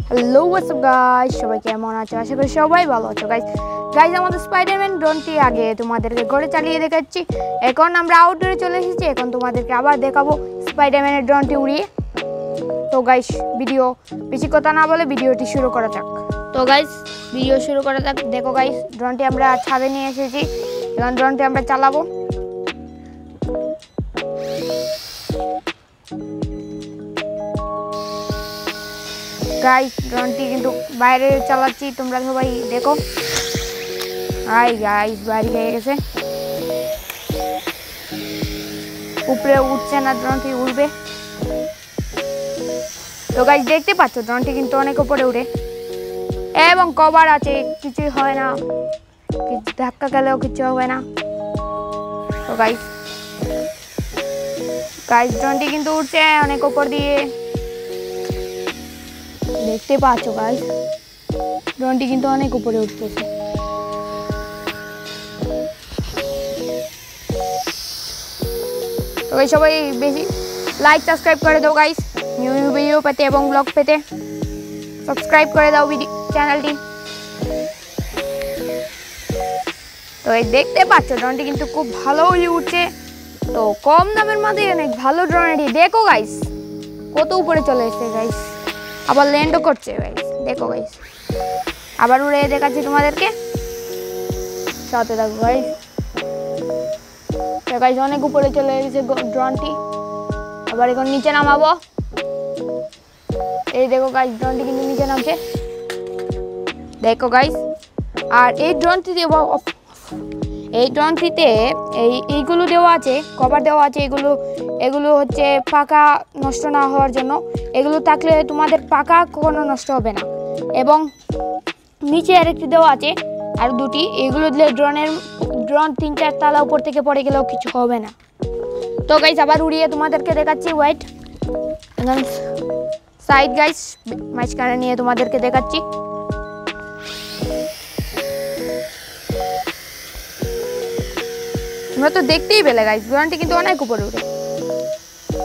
Hello WhatsApp guys, সবাই কেমন আছো? আশা করি সবাই ভালো আছো গাইস। আমাদের স্পাইডারম্যান ড্রোনটি আগে তোমাদেরকে ঘরে চালিয়ে দেখাচ্ছি। এখন আমরা আউটডোরে চলে এসেছি। এখন তোমাদেরকে আবার দেখাবো স্পাইডারম্যানের ড্রোনটি উড়িয়ে। তো গাইস, ভিডিও বেশি কথা না বলে ভিডিওটি শুরু করা যাক। তো গাইস, ভিডিও শুরু করা যাক। দেখো গাইস, ড্রোনটি আমরা ছাদে নিয়ে এসেছি। এখন ড্রোনটি আমরা চালাবো। গাইস, ড্রোনটি কিন্তু বাইরে চালাচ্ছি, তোমরা সবাই দেখো। হাই গাইস, বাইরে হয়ে গেছে, উপরে উঠছে না, ড্রোনটি উড়বে। তো গাইস, দেখতে পাচ্ছ ড্রোনটি কিন্তু অনেক উপরে উড়ে এবং কভার আছে, কিছুই হয় না, ধাক্কা খেলেও কিছু হবে না। তো গাইস ড্রোনটি কিন্তু উঠছে অনেক উপর দিয়ে, দেখতে পাচ্ছ গাইস, ড্রোনটি কিন্তু অনেক উপরে উঠতেছে। তো গাইস, সবাই বেশি লাইক সাবস্ক্রাইব করে দাও গাইস, নিউ ভিডিও পেতে এবং ব্লগ পেতে সাবস্ক্রাইব করে দাও চ্যানেলটি। তো এই দেখতে পাচ্ছ ড্রোনটি কিন্তু খুব ভালোই উঠছে। তো কম দামের মধ্যে অনেক ভালো ড্রোন এটি। দেখো গাইস, কত উপরে চলে এসেছে গাইস, আবার ল্যান্ডও করছে গাইস। দেখো গাইস, আবার উড়ে দেখাচ্ছি তোমাদেরকে, সাথে থাকো গাইস। তো গাইস, অনেক উপরে চলে এসেছে ড্রোনটি। আবার এখন নিচে নামাবো। এই দেখো গাইস, ড্রোনটি কিন্তু নিচে নামছে, দেখো গাইস। আর এই ড্রোনটিতে এইগুলো দেওয়া আছে, কভার দেওয়া আছে। এগুলো হচ্ছে পাকা নষ্ট না হওয়ার জন্য। এগুলো থাকলে তোমাদের পাকা কখনো নষ্ট হবে না। এবং নিচে আরেকটি দেওয়া আছে, আর দুটি। এগুলো দিলে ড্রোন 3-4 তলা উপর থেকে পড়ে গেলেও কিছু হবে না। তো গাইস, আবার উড়িয়ে তোমাদেরকে দেখাচ্ছি। ওয়াইট এখন সাইড গাইস, মাঝখানে নিয়ে তোমাদেরকে দেখাচ্ছি। তোমরা তো দেখতেই পেলে গাইস, ড্রোনটি কিন্তু অনেক উপরে উঠে।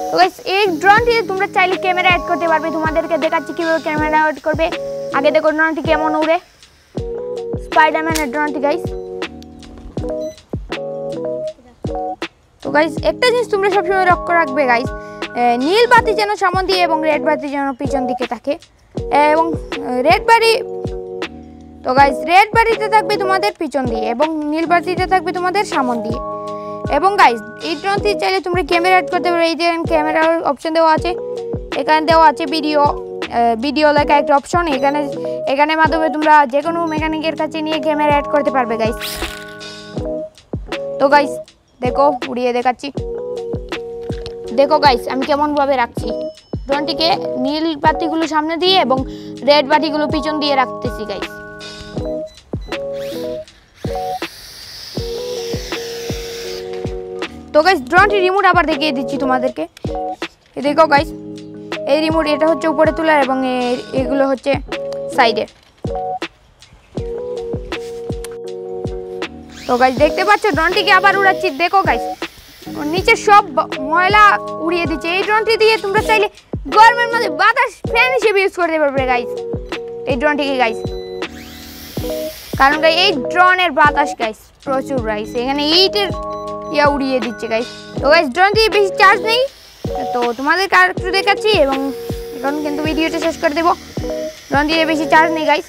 তো গাইস, এই ড্রোনটি তোমরা চাইলে ক্যামেরা অ্যাড করতে পারবে। তোমাদেরকে দেখাচ্ছি কিভাবে ক্যামেরা অ্যাড করবে। আগে দেখো ড্রোনটি কেমন উড়ে, স্পাইডারম্যানের ড্রোনটি গাইস। তো গাইস, একটা জিনিস তোমরা সবসময় লক্ষ্য রাখবে গাইস, নীল বাতি যেন সামনে দিয়ে এবং রেড বাতি যেন পিছন দিকে থাকে। এবং রেড বাতি, তো গাইস, রেড বাতিতে থাকবে তোমাদের পিছন দিয়ে এবং নীল বাতিতে থাকবে তোমাদের সামনে দিয়ে। এবং গাইস, এই ড্রোনটি চাইলে তোমরা ক্যামেরা অ্যাড করতে পারো। এই যে ক্যামেরার অপশন দেওয়া আছে, এখানে দেওয়া আছে ভিডিও লেখা একটা অপশন। এখানে মাধ্যমে তোমরা যে কোনো মেকানিকের কাছে নিয়ে ক্যামেরা অ্যাড করতে পারবে গাইস। তো গাইস, দেখো উড়িয়ে দেখাচ্ছি। দেখো গাইস, আমি কেমন ভাবে রাখছি ড্রোনটিকে, নীল বাতিগুলো সামনে দিয়ে এবং রেড বাতিগুলো পিছন দিয়ে রাখতেছি গাইস। তো গাইস, ড্রোনটি রিমোট আবার দেখিয়ে দিচ্ছি তোমাদেরকে। দেখো গাইস, এই রিমোট, এটা হচ্ছে উপরে তোলার এবং এগুলো হচ্ছে সাইডে। তো গাইস, দেখতে পাচ্ছ ড্রোনটিকে আবার উড়াচ্ছি। দেখো গাইস, নিচে সব ময়লা উড়িয়ে দিচ্ছে। এই ড্রোনটি দিয়ে তোমরা চাইলে গরমের মধ্যে বাতাস ফ্যান হিসেবে ইউজ করতে পারবে গাইস এই ড্রোনটিকে গাইস। কারণ গাইস, এই ড্রোনের বাতাস গাইস প্রচুর গাইস, এখানে ইটের উড়িয়ে দিচ্ছে গাইস। তো গাইস, ড্রোনটি বেশি চার্জ নেই, তো তোমাদেরকে আর একটু দেখাচ্ছি এবং এখন কিন্তু ভিডিওটা শেষ করে দেবো। ড্রোনটি বেশি চার্জ নেই গাইস।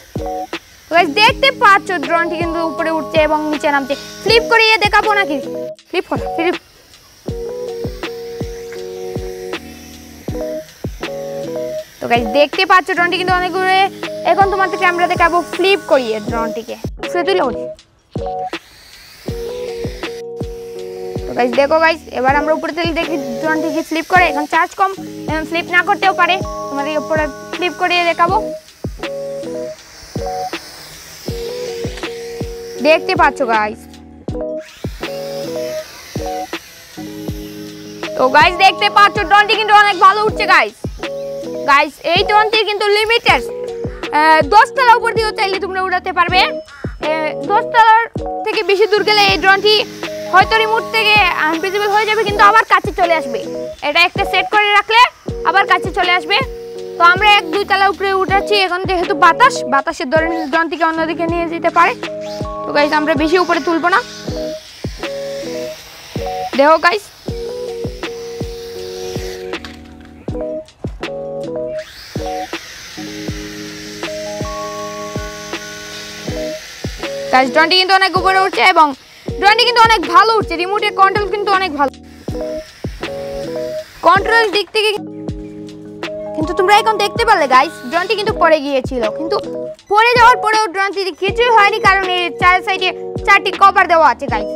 তো গাইস, দেখতে পাচ্ছ ড্রোনটি কিন্তু উপরে উঠছে এবং নিচে নামছে। ফ্লিপ করিয়ে দেখাবো নাকি? ফ্লিপ কর, ফ্লিপ। তো গাইস, দেখতে পাচ্ছ ড্রোনটি কিন্তু অনেক দূরে। এখন তোমাদেরকে আমরা দেখাবো ফ্লিপ করিয়ে ড্রোনটিকে। তো গাইস, দেখো গাইস, এবার আমরা উপরে থেকে দেখি ড্রোনটিকে ফ্লিপ করে। এখন চার্জ কম, ফ্লিপ না করতেও পারে, তোমাদের উপরে ফ্লিপ করিয়ে দেখাবো। দেখতে পাচ্ছ গাইস। তো গাইস, দেখতে পাচ্ছ ড্রোনটি কিন্তু অনেক ভালো উঠছে গাইস। এই ড্রোনটি কিন্তু লিমিটেড 10 তলা উপর দিয়েও চাইলে তোমরা উড়াতে পারবে। 10 তলার থেকে বেশি দূর গেলে এই ড্রোনটি হয়তো রিমোট থেকে আনভিজিবল হয়ে যাবে, কিন্তু আবার কাছে চলে আসবে। এটা একটা সেট করে রাখলে আবার কাছে চলে আসবে। তো আমরা 1-2 তলা উপরে উঠাচ্ছি। বলছি এখন যেহেতু বাতাসের ধরে ড্রোনটিকে অন্যদিকে নিয়ে যেতে পারে। তো গাইস আমরা বেশি উপরে তুলবো না, দেখো গাইস ড্রোনটি কিন্তু অনেক উপরে উঠছে এবং ড্রোনটি কিন্তু অনেক ভালো উঠছে। রিমোটের কন্ট্রোল কিন্তু অনেক ভালো, কন্ট্রোল দিক থেকে। কিন্তু তোমরা এখন দেখতে পারলে গাইস ড্রোনটি কিন্তু পড়ে গিয়েছিল, কিন্তু পড়ে যাওয়ার পরেও ড্রোনটি কিছুই হয়নি, কারণ এর চার সাইডে 4টি কভার দেওয়া আছে গাইস।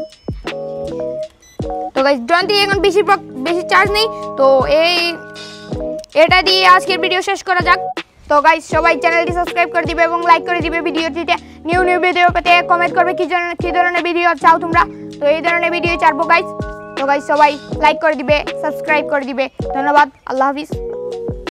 তো গাইস ড্রোনটি এখন বেশি চার্জ নেই, তো এটা দিয়ে আজকের ভিডিও শেষ করা যাক। তো গাইস সবাই চ্যানেলটি সাবস্ক্রাইব করে দিবে এবং লাইক করে দিবে। ভিডিওটিতে নিউ ভিডিও পেতে কমেন্ট করবে কি ধরনের ভিডিও চাও তোমরা, তো এই ধরনের ভিডিও চাইবো গাইস। তো গাইস সবাই লাইক করে দিবে, সাবস্ক্রাইব করে দিবে। ধন্যবাদ, আল্লাহ হাফিজ।